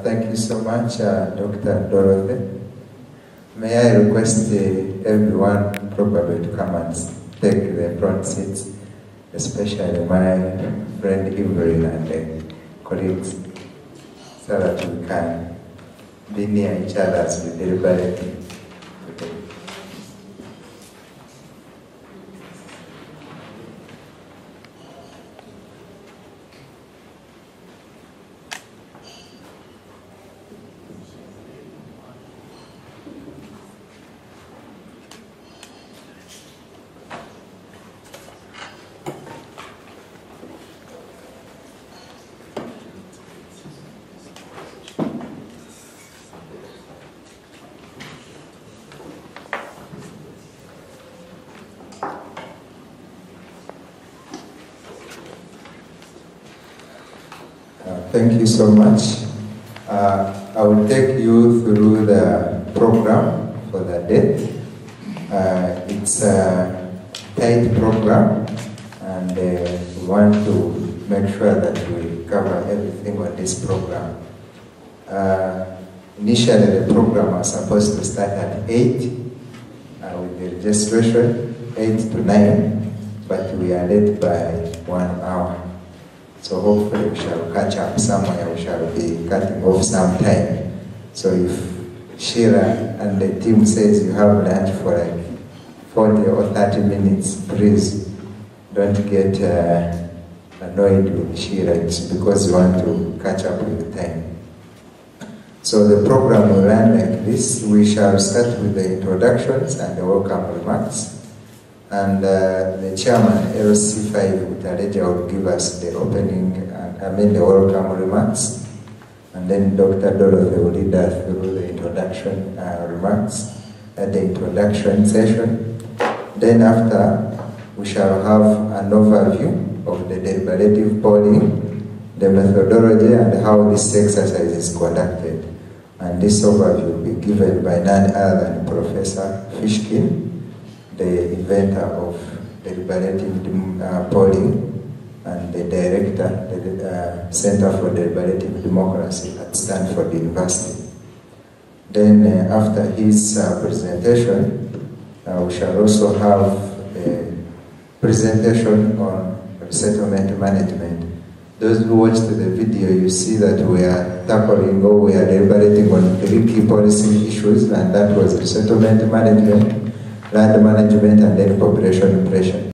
Thank you so much, Dr. Dorothy. May I request everyone probably to come and take the front seats, especially my friend Evelyn and colleagues, so that we can be near each other as we deliberate. Thank you so much. I will take you through the program for the day. It's a tight program, and we want to make sure that we cover everything on this program. Initially, the program was supposed to start at 8 with the registration, 8 to 9, but we are late by 1 hour. So hopefully we shall catch up somewhere, we shall be cutting off some time. So if Sheila and the team says you have lunch for like 40 or 30 minutes, please don't get annoyed with Sheila. It's because you want to catch up with the time. So the program will run like this. We shall start with the introductions and the welcome remarks. And the chairman, LC5 Utareja, will give us the opening, the welcome remarks. And then Dr. Dorothy will lead us through the introduction remarks at the introduction session. Then after, we shall have an overview of the deliberative polling, the methodology, and how this exercise is conducted. And this overview will be given by none other than Professor Fishkin, the inventor of deliberative polling and the director, the Center for Deliberative Democracy at Stanford University. Then after his presentation, we shall also have a presentation on resettlement management. Those who watched the video, you see that we are tackling or we are deliberating on 3 key policy issues, and that was resettlement management, land management, and then population pressure.